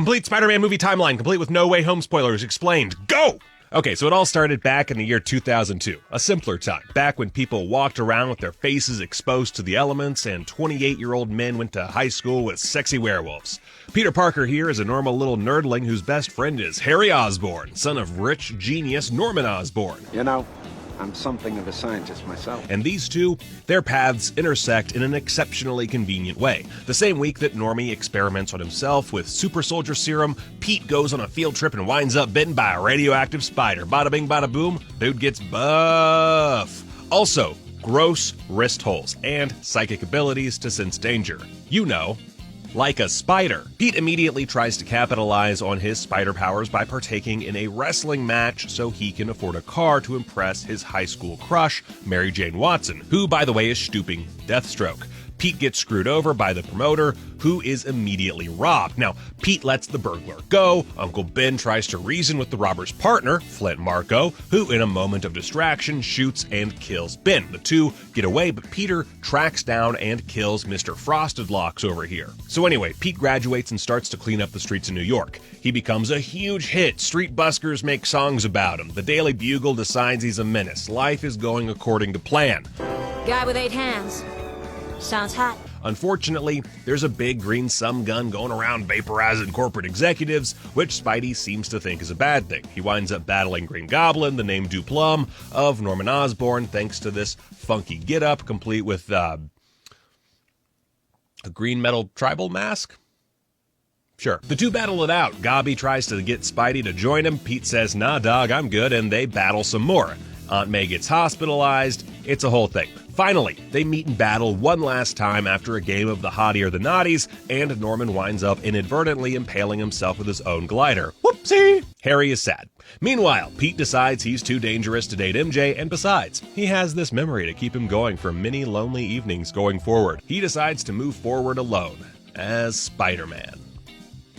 Complete Spider-Man movie timeline, complete with No Way Home spoilers, explained. Go! Okay, so it all started back in the year 2002, a simpler time, back when people walked around with their faces exposed to the elements and 28-year-old men went to high school with sexy werewolves. Peter Parker here is a normal little nerdling whose best friend is Harry Osborn, son of rich genius Norman Osborn. You know, I'm something of a scientist myself. And these two, their paths intersect in an exceptionally convenient way. The same week that Normie experiments on himself with super soldier serum, Pete goes on a field trip and winds up bitten by a radioactive spider. Bada bing, bada boom, dude gets buff. Also, gross wrist holes and psychic abilities to sense danger. You know, like a spider. Pete immediately tries to capitalize on his spider powers by partaking in a wrestling match so he can afford a car to impress his high school crush, Mary Jane Watson, who, by the way, is stooping Deathstroke. Pete gets screwed over by the promoter, who is immediately robbed. Now, Pete lets the burglar go. Uncle Ben tries to reason with the robber's partner, Flint Marko, who in a moment of distraction shoots and kills Ben. The two get away, but Peter tracks down and kills Mr. Frosted Locks over here. So anyway, Pete graduates and starts to clean up the streets of New York. He becomes a huge hit. Street buskers make songs about him. The Daily Bugle decides he's a menace. Life is going according to plan. Guy with 8 hands. Sounds hot. Unfortunately, there's a big green sum gun going around vaporizing corporate executives, which Spidey seems to think is a bad thing. He winds up battling Green Goblin, the name Duplum of Norman Osborn, thanks to this funky get-up, complete with a green metal tribal mask. Sure. The two battle it out. Gobby tries to get Spidey to join him. Pete says, nah, dog, I'm good, and they battle some more. Aunt May gets hospitalized. It's a whole thing. Finally, they meet in battle one last time after a game of the Hottie or the Naughties, and Norman winds up inadvertently impaling himself with his own glider. Whoopsie! Harry is sad. Meanwhile, Pete decides he's too dangerous to date MJ, and besides, he has this memory to keep him going for many lonely evenings going forward. He decides to move forward alone, as Spider-Man.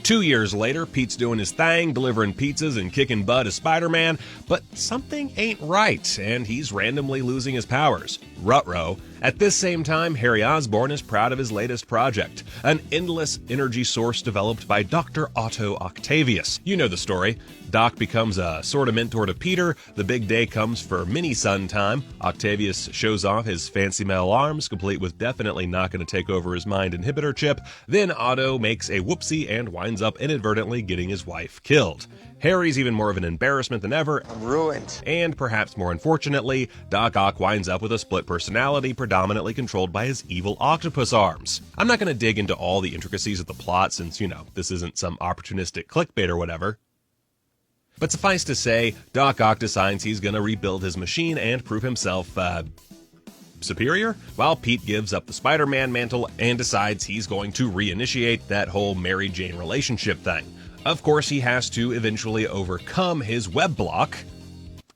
2 years later, Pete's doing his thing, delivering pizzas and kicking butt as Spider-Man, but something ain't right, and he's randomly losing his powers. Ruh-roh. At this same time, Harry Osborn is proud of his latest project, an endless energy source developed by Dr. Otto Octavius. You know the story. Doc becomes a sort of mentor to Peter. The big day comes for mini-sun time. Octavius shows off his fancy metal arms, complete with definitely not going to take over his mind inhibitor chip. Then Otto makes a whoopsie and winds up inadvertently getting his wife killed. Harry's even more of an embarrassment than ever. I'm ruined. And perhaps more unfortunately, Doc Ock winds up with a split personality predominantly controlled by his evil octopus arms. I'm not going to dig into all the intricacies of the plot since, you know, this isn't some opportunistic clickbait or whatever. But suffice to say, Doc Ock decides he's going to rebuild his machine and prove himself, superior, while Pete gives up the Spider-Man mantle and decides he's going to reinitiate that whole Mary Jane relationship thing. Of course, he has to eventually overcome his web block,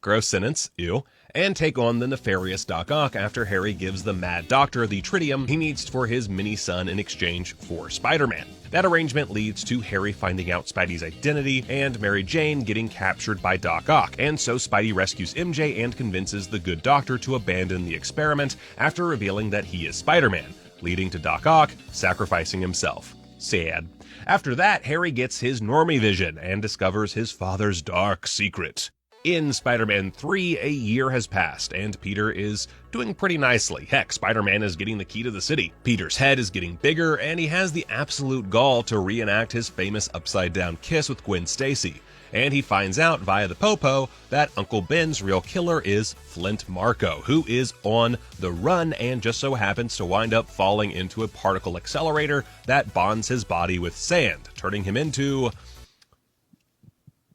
gross sentence, ew, and take on the nefarious Doc Ock after Harry gives the Mad Doctor the tritium he needs for his mini-son in exchange for Spider-Man. That arrangement leads to Harry finding out Spidey's identity and Mary Jane getting captured by Doc Ock, and so Spidey rescues MJ and convinces the good doctor to abandon the experiment after revealing that he is Spider-Man, leading to Doc Ock sacrificing himself. Sad. After that, Harry gets his normie vision and discovers his father's dark secret. In Spider-Man 3, a year has passed, and Peter is doing pretty nicely. Heck, Spider-Man is getting the key to the city. Peter's head is getting bigger, and he has the absolute gall to reenact his famous upside-down kiss with Gwen Stacy. And he finds out via the Popo that Uncle Ben's real killer is Flint Marko, who is on the run and just so happens to wind up falling into a particle accelerator that bonds his body with sand, turning him into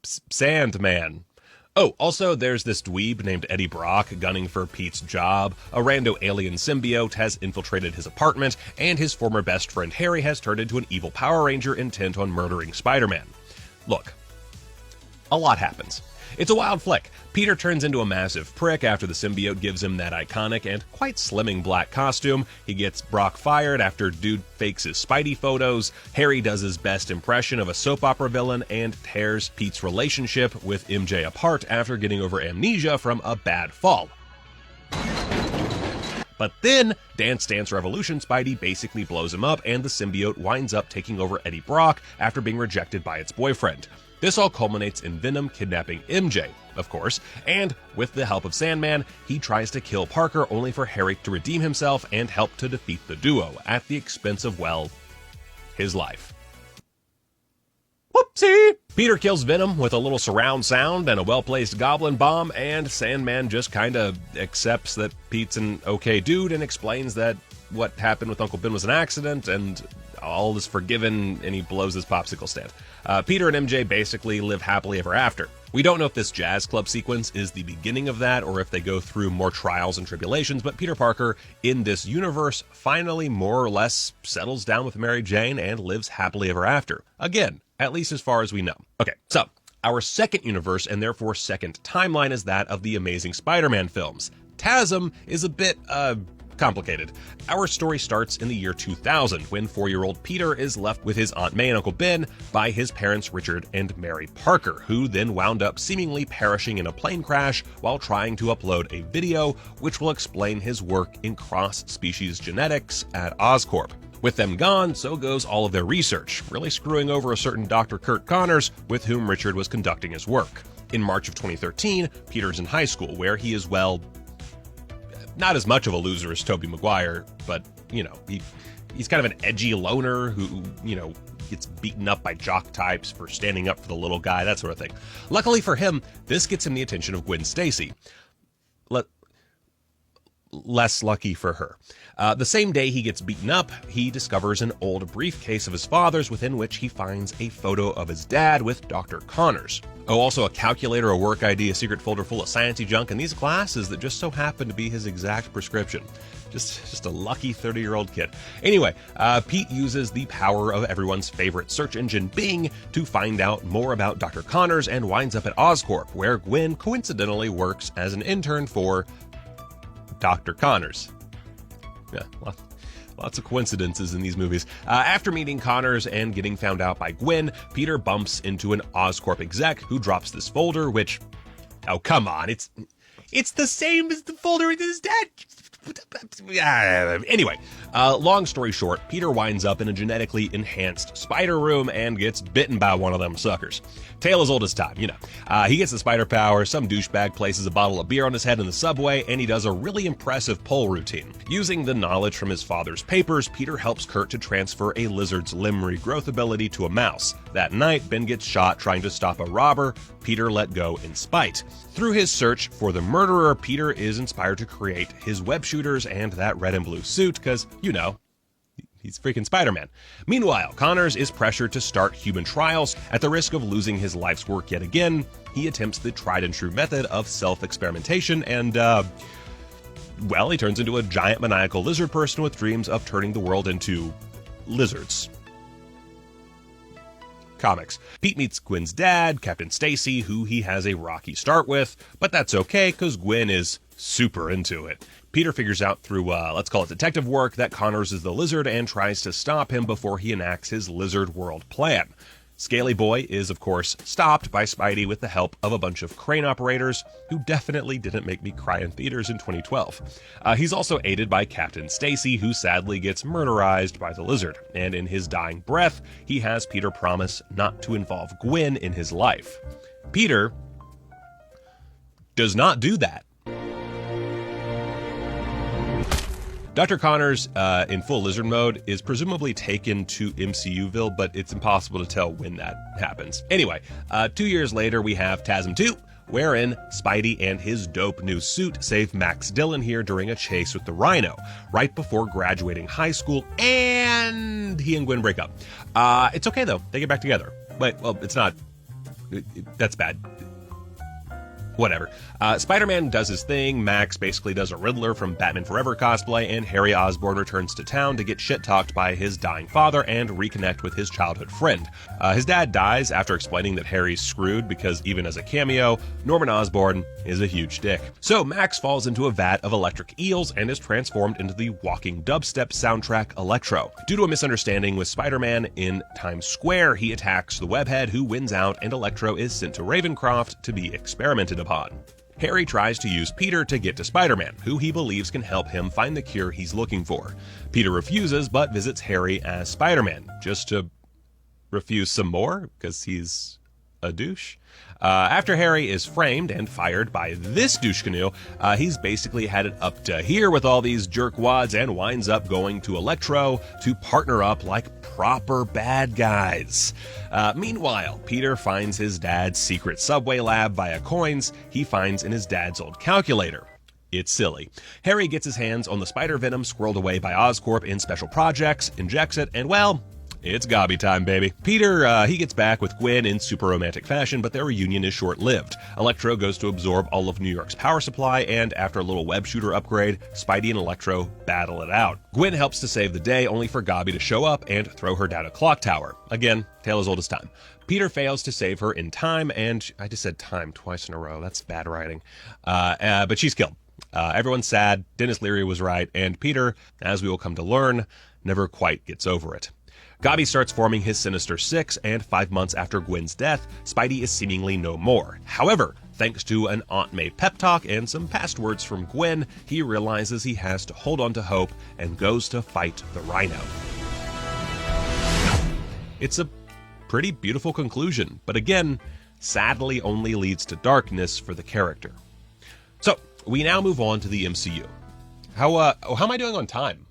Sandman. Oh, also there's this dweeb named Eddie Brock gunning for Pete's job, a rando alien symbiote has infiltrated his apartment, and his former best friend Harry has turned into an evil Power Ranger intent on murdering Spider-Man. Look, a lot happens. It's a wild flick. Peter turns into a massive prick after the symbiote gives him that iconic and quite slimming black costume. He gets Brock fired after dude fakes his Spidey photos. Harry does his best impression of a soap opera villain and tears Pete's relationship with MJ apart after getting over amnesia from a bad fall. But then, Dance Dance Revolution Spidey basically blows him up, and the symbiote winds up taking over Eddie Brock after being rejected by its boyfriend. This all culminates in Venom kidnapping MJ, of course, and with the help of Sandman, he tries to kill Parker only for Harry to redeem himself and help to defeat the duo, at the expense of, well, his life. Whoopsie! Peter kills Venom with a little surround sound and a well-placed goblin bomb, and Sandman just kinda accepts that Pete's an okay dude and explains that what happened with Uncle Ben was an accident and all is forgiven, and he blows his popsicle stand. Peter and MJ basically live happily ever after. We don't know if this jazz club sequence is the beginning of that or if they go through more trials and tribulations, but Peter Parker in this universe finally more or less settles down with Mary Jane and lives happily ever after. Again, at least as far as we know. Okay, so our second universe and therefore second timeline is that of the Amazing Spider-Man films. TASM is a bit, complicated. Our story starts in the year 2000 when 4-year-old Peter is left with his Aunt May and Uncle Ben by his parents Richard and Mary Parker, who then wound up seemingly perishing in a plane crash while trying to upload a video which will explain his work in cross-species genetics at Oscorp. With them gone, so goes all of their research, really screwing over a certain Dr. Kurt Connors with whom Richard was conducting his work. In March of 2013, Peter's in high school where he is, well, not as much of a loser as Tobey Maguire, but, you know, he's kind of an edgy loner who, you know, gets beaten up by jock types for standing up for the little guy, that sort of thing. Luckily for him, this gets him the attention of Gwen Stacy. Less lucky for her. The same day he gets beaten up, he discovers an old briefcase of his father's within which he finds a photo of his dad with Dr. Connors. Oh, also a calculator, a work ID, a secret folder full of sciencey junk, and these glasses that just so happen to be his exact prescription. Just a lucky 30-year-old kid. Anyway, Pete uses the power of everyone's favorite search engine, Bing, to find out more about Dr. Connors and winds up at Oscorp, where Gwen coincidentally works as an intern for Dr. Connors. Yeah, lots of coincidences in these movies. After meeting Connors and getting found out by Gwen, Peter bumps into an Oscorp exec who drops this folder, which, oh come on, it's the same as the folder in his dad. Anyway, long story short, Peter winds up in a genetically enhanced spider room and gets bitten by one of them suckers. Tale as old as time, you know. He gets the spider power, some douchebag places a bottle of beer on his head in the subway, and he does a really impressive pole routine. Using the knowledge from his father's papers, Peter helps Kurt to transfer a lizard's limb regrowth ability to a mouse. That night, Ben gets shot trying to stop a robber Peter let go in spite. Through his search for the murderer, Peter is inspired to create his web shooters and that red and blue suit because, you know, he's freaking Spider-Man. Meanwhile, Connors is pressured to start human trials. At the risk of losing his life's work yet again, he attempts the tried and true method of self-experimentation and, well, he turns into a giant maniacal lizard person with dreams of turning the world into lizards. Comics. Pete meets Gwen's dad, Captain Stacy, who he has a rocky start with, but that's okay because Gwen is super into it. Peter figures out through, let's call it detective work, that Connors is the lizard and tries to stop him before he enacts his lizard world plan. Scaly Boy is, of course, stopped by Spidey with the help of a bunch of crane operators who definitely didn't make me cry in theaters in 2012. He's also aided by Captain Stacy, who sadly gets murderized by the lizard, and in his dying breath, he has Peter promise not to involve Gwen in his life. Peter does not do that. Dr. Connors, in full lizard mode, is presumably taken to MCUville, but it's impossible to tell when that happens. Anyway, 2 years later, we have TASM 2, wherein Spidey and his dope new suit save Max Dillon here during a chase with the Rhino, right before graduating high school, and he and Gwen break up. It's okay, though. They get back together. Wait, well, it's not. That's bad. Whatever. Spider-Man does his thing, Max basically does a Riddler from Batman Forever cosplay, and Harry Osborn returns to town to get shit-talked by his dying father and reconnect with his childhood friend. His dad dies after explaining that Harry's screwed because even as a cameo, Norman Osborn is a huge dick. So Max falls into a vat of electric eels and is transformed into the walking dubstep soundtrack Electro. Due to a misunderstanding with Spider-Man in Times Square, he attacks the webhead who wins out and Electro is sent to Ravencroft to be experimented upon. Harry tries to use Peter to get to Spider-Man, who he believes can help him find the cure he's looking for. Peter refuses, but visits Harry as Spider-Man, just to refuse some more, because he's a douche. After Harry is framed and fired by this douche canoe, he's basically had it up to here with all these jerkwads and winds up going to Electro to partner up like proper bad guys. Meanwhile, Peter finds his dad's secret subway lab via coins he finds in his dad's old calculator. It's silly. Harry gets his hands on the spider venom squirreled away by Oscorp in special projects, injects it, and well, it's gobby time, baby. Peter, he gets back with Gwen in super romantic fashion, but their reunion is short-lived. Electro goes to absorb all of New York's power supply, and after a little web shooter upgrade, Spidey and Electro battle it out. Gwen helps to save the day, only for Gobby to show up and throw her down a clock tower. Again, tale as old as time. Peter fails to save her in time, and I just said time twice in a row. That's bad writing. But she's killed. Everyone's sad, Dennis Leary was right, and Peter, as we will come to learn, never quite gets over it. Gobby starts forming his Sinister Six, and 5 months after Gwen's death, Spidey is seemingly no more. However, thanks to an Aunt May pep talk and some past words from Gwen, he realizes he has to hold on to hope and goes to fight the Rhino. It's a pretty beautiful conclusion, but again, sadly only leads to darkness for the character. So, we now move on to the MCU. How am I doing on time?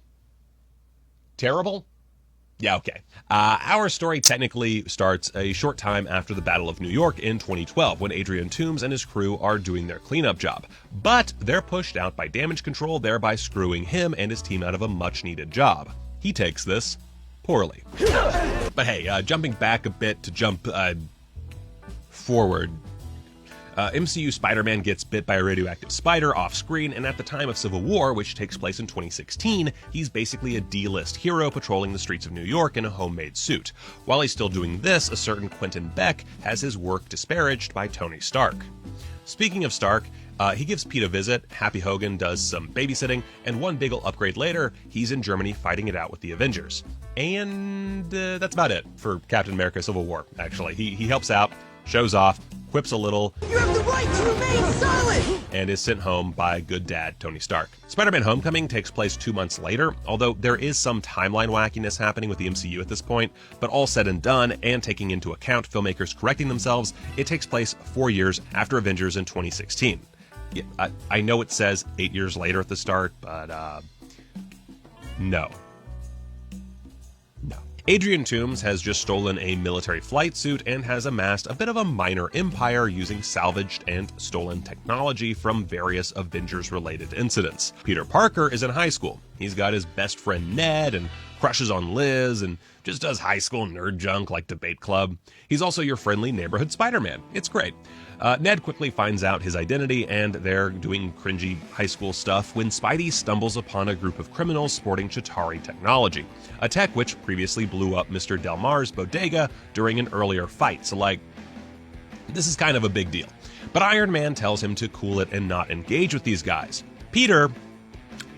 Terrible? Yeah, okay. Our story technically starts a short time after the Battle of New York in 2012, when Adrian Toomes and his crew are doing their cleanup job. But they're pushed out by damage control, thereby screwing him and his team out of a much-needed job. He takes this poorly. But hey, jumping back a bit to jump forward, MCU Spider-Man gets bit by a radioactive spider off-screen, and at the time of Civil War, which takes place in 2016, he's basically a D-list hero patrolling the streets of New York in a homemade suit. While he's still doing this, a certain Quentin Beck has his work disparaged by Tony Stark. Speaking of Stark, he gives Pete a visit, Happy Hogan does some babysitting, and one big ol' upgrade later, he's in Germany fighting it out with the Avengers. And that's about it for Captain America Civil War, actually. He helps out, shows off, quips a little, "You have the right to remain silent!" and is sent home by good dad Tony Stark. Spider-Man Homecoming takes place 2 months later, although there is some timeline wackiness happening with the MCU at this point, but all said and done, and taking into account filmmakers correcting themselves, it takes place 4 years after Avengers in 2016. Yeah, I know it says 8 years later at the start, but no. Adrian Toomes has just stolen a military flight suit and has amassed a bit of a minor empire using salvaged and stolen technology from various Avengers-related incidents. Peter Parker is in high school. He's got his best friend Ned and crushes on Liz and just does high school nerd junk like debate club. He's also your friendly neighborhood Spider-Man. It's great. Ned quickly finds out his identity, and they're doing cringy high school stuff when Spidey stumbles upon a group of criminals sporting Chitauri technology, a tech which previously blew up Mr. Delmar's bodega during an earlier fight, so this is kind of a big deal. But Iron Man tells him to cool it and not engage with these guys. Peter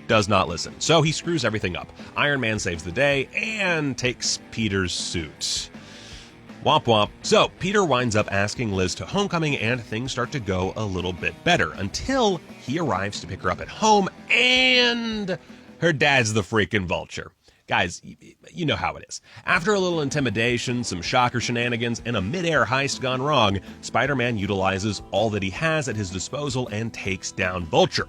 does not listen, so he screws everything up. Iron Man saves the day and takes Peter's suit. Womp womp. So, Peter winds up asking Liz to homecoming, and things start to go a little bit better, until he arrives to pick her up at home, and her dad's the freaking Vulture. Guys, you know how it is. After a little intimidation, some shocker shenanigans, and a mid-air heist gone wrong, Spider-Man utilizes all that he has at his disposal and takes down Vulture.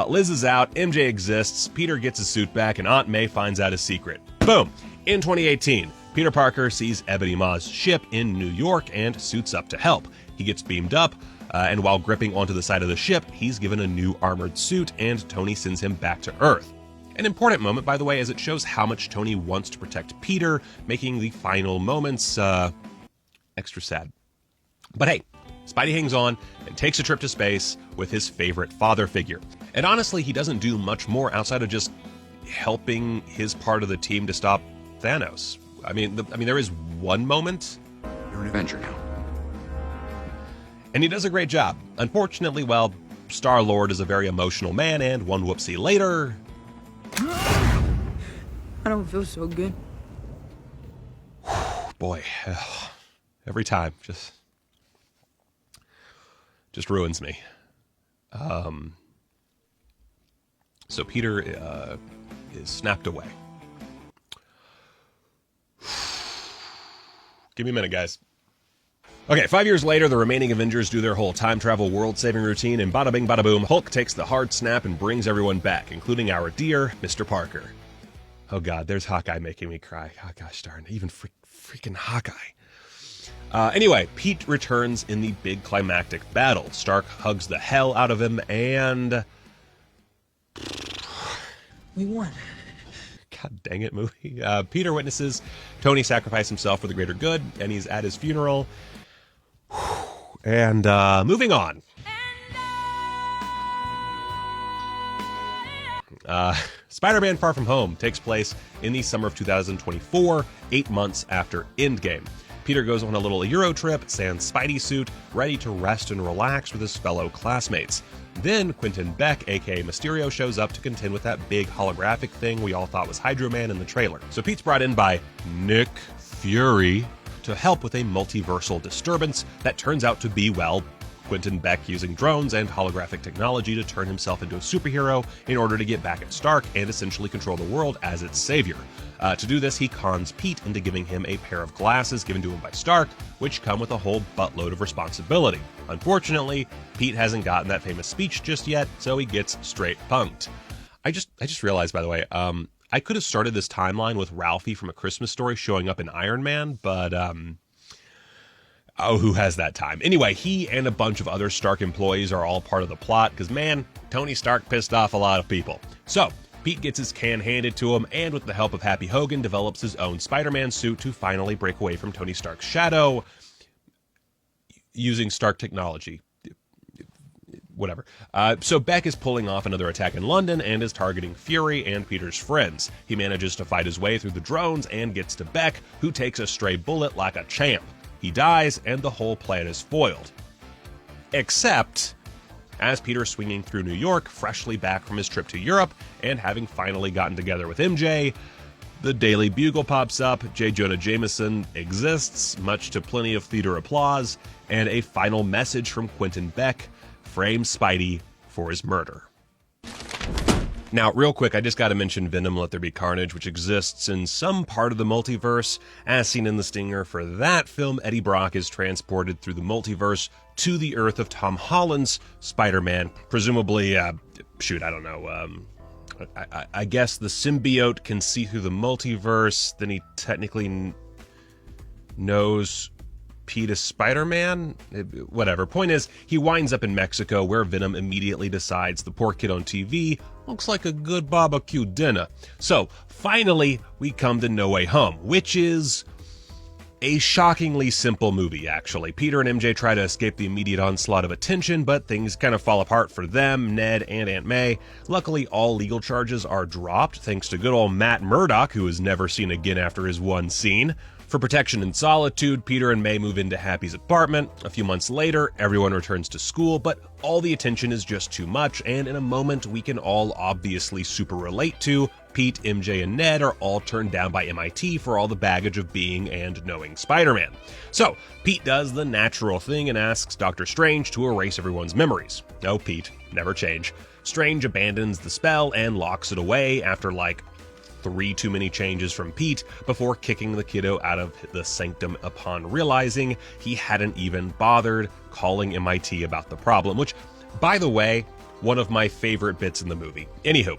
Liz is out, MJ exists, Peter gets his suit back, and Aunt May finds out his secret. Boom! In 2018, Peter Parker sees Ebony Maw's ship in New York and suits up to help. He gets beamed up, and while gripping onto the side of the ship, he's given a new armored suit, and Tony sends him back to Earth. An important moment, by the way, as it shows how much Tony wants to protect Peter, making the final moments extra sad. But hey, Spidey hangs on and takes a trip to space with his favorite father figure. And honestly, he doesn't do much more outside of just helping his part of the team to stop Thanos. I mean, there is one moment. You're an Avenger now. And he does a great job. Unfortunately, well, Star-Lord is a very emotional man, and one whoopsie later... I don't feel so good. Boy, every time, just ruins me. So Peter is snapped away. Give me a minute, guys. Okay, 5 years later, the remaining Avengers do their whole time travel world-saving routine, and bada bing bada boom, Hulk takes the hard snap and brings everyone back, including our dear Mr. Parker. Oh god, there's Hawkeye making me cry. Oh gosh darn, even freaking Hawkeye. Anyway, Pete returns in the big climactic battle. Stark hugs the hell out of him, and... We won. God dang it, movie. Peter witnesses Tony sacrifice himself for the greater good, and he's at his funeral. And moving on. Spider-Man Far From Home takes place in the summer of 2024, 8 months after Endgame. Peter goes on a little Euro trip, sans Spidey suit, ready to rest and relax with his fellow classmates. Then Quentin Beck, aka Mysterio, shows up to contend with that big holographic thing we all thought was Hydro Man in the trailer. So Pete's brought in by Nick Fury to help with a multiversal disturbance that turns out to be, well, Quentin Beck using drones and holographic technology to turn himself into a superhero in order to get back at Stark and essentially control the world as its savior. To do this, he cons Pete into giving him a pair of glasses given to him by Stark, which come with a whole buttload of responsibility. Unfortunately, Pete hasn't gotten that famous speech just yet, so he gets straight punked. I just realized, by the way, I could have started this timeline with Ralphie from A Christmas Story showing up in Iron Man, but, oh, who has that time? Anyway, he and a bunch of other Stark employees are all part of the plot, because, man, Tony Stark pissed off a lot of people. So, Pete gets his can handed to him, and with the help of Happy Hogan, develops his own Spider-Man suit to finally break away from Tony Stark's shadow, using Stark technology. Whatever. So Beck is pulling off another attack in London and is targeting Fury and Peter's friends. He manages to fight his way through the drones and gets to Beck, who takes a stray bullet like a champ. He dies, and the whole plan is foiled. Except, as Peter's swinging through New York, freshly back from his trip to Europe, and having finally gotten together with MJ, the Daily Bugle pops up, J. Jonah Jameson exists, much to plenty of theater applause, and a final message from Quentin Beck frames Spidey for his murder. Now, real quick, I just gotta mention Venom Let There Be Carnage, which exists in some part of the multiverse. As seen in the stinger for that film, Eddie Brock is transported through the multiverse to the Earth of Tom Holland's Spider-Man. Presumably, I don't know, I guess the symbiote can see through the multiverse, then he technically knows Pete is Spider-Man? Whatever. Point is, he winds up in Mexico, where Venom immediately decides the poor kid on TV looks like a good barbecue dinner. So, finally, we come to No Way Home, which is a shockingly simple movie, actually. Peter and MJ try to escape the immediate onslaught of attention, but things kind of fall apart for them, Ned, and Aunt May. Luckily, all legal charges are dropped, thanks to good old Matt Murdock, who is never seen again after his one scene. For protection and solitude, Peter and May move into Happy's apartment. A few months later, everyone returns to school, but all the attention is just too much, and in a moment we can all obviously super relate to, Pete, MJ, and Ned are all turned down by MIT for all the baggage of being and knowing Spider-Man. So, Pete does the natural thing and asks Dr. Strange to erase everyone's memories. No, Pete, never change. Strange abandons the spell and locks it away after, 3 too many changes from Pete before kicking the kiddo out of the sanctum upon realizing he hadn't even bothered calling MIT about the problem, which, by the way, one of my favorite bits in the movie. Anywho,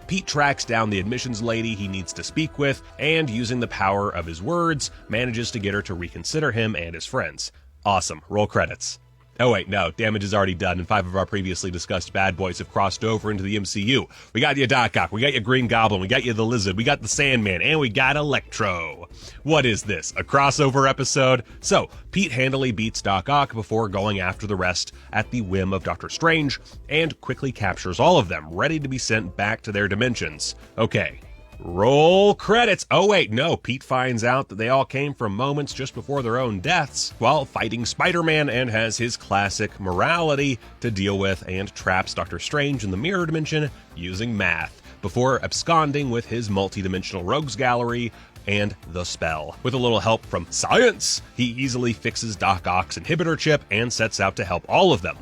Pete tracks down the admissions lady he needs to speak with, and using the power of his words, manages to get her to reconsider him and his friends. Awesome. Roll credits. Oh wait, no, damage is already done, and 5 of our previously discussed bad boys have crossed over into the MCU. We got you Doc Ock, we got you Green Goblin, we got you the Lizard, we got the Sandman, and we got Electro. What is this, a crossover episode? So, Pete handily beats Doc Ock before going after the rest at the whim of Doctor Strange, and quickly captures all of them, ready to be sent back to their dimensions. Okay. Roll credits. Oh wait, no, Pete finds out that they all came from moments just before their own deaths while fighting Spider-Man, and has his classic morality to deal with, and traps Doctor Strange in the mirror dimension using math before absconding with his multi-dimensional rogues gallery and the spell. With a little help from science, he easily fixes Doc Ock's inhibitor chip and sets out to help all of them.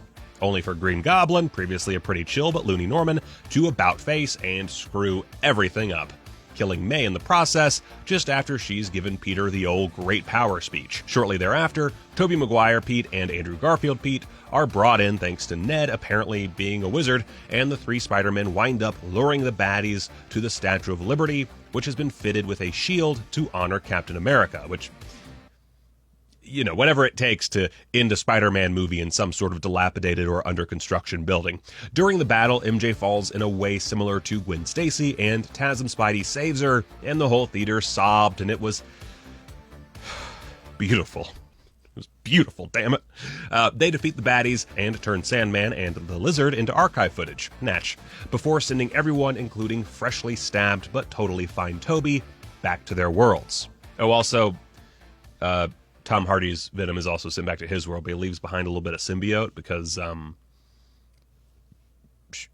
only for Green Goblin, previously a pretty chill but loony Norman, to about face and screw everything up, killing May in the process just after she's given Peter the old great power speech. Shortly thereafter, Tobey Maguire Pete and Andrew Garfield Pete are brought in thanks to Ned apparently being a wizard, and the three Spider-Men wind up luring the baddies to the Statue of Liberty, which has been fitted with a shield to honor Captain America, which, you know, whatever it takes to end a Spider-Man movie in some sort of dilapidated or under construction building. During the battle, MJ falls in a way similar to Gwen Stacy, and TASM Spidey saves her, and the whole theater sobbed, and it was beautiful. It was beautiful, damn it. They defeat the baddies and turn Sandman and the Lizard into archive footage, Natch, before sending everyone, including freshly stabbed but totally fine Toby, back to their worlds. Oh, also, Tom Hardy's Venom is also sent back to his world, but he leaves behind a little bit of symbiote because,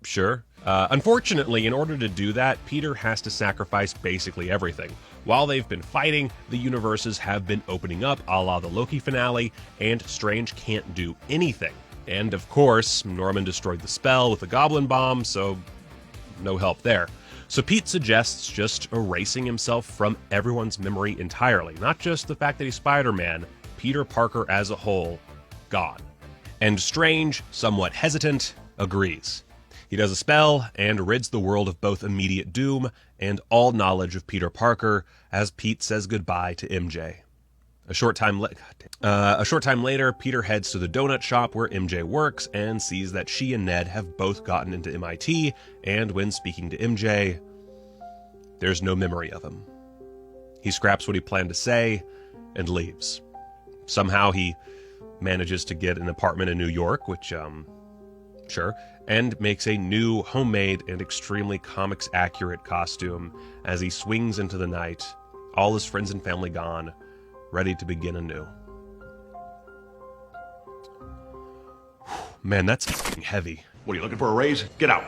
sure. Unfortunately, in order to do that, Peter has to sacrifice basically everything. While they've been fighting, the universes have been opening up, a la the Loki finale, and Strange can't do anything. And of course, Norman destroyed the spell with the Goblin Bomb, so no help there. So Pete suggests just erasing himself from everyone's memory entirely, not just the fact that he's Spider-Man, Peter Parker as a whole, gone. And Strange, somewhat hesitant, agrees. He does a spell and rids the world of both immediate doom and all knowledge of Peter Parker as Pete says goodbye to MJ. A short time later, Peter heads to the donut shop where MJ works and sees that she and Ned have both gotten into MIT, and when speaking to MJ, there's no memory of him. He scraps what he planned to say and leaves. Somehow he manages to get an apartment in New York, which, sure, and makes a new, homemade, and extremely comics-accurate costume as he swings into the night, all his friends and family gone, ready to begin anew. Man, that's f***ing heavy. What, are you looking for a raise? Get out.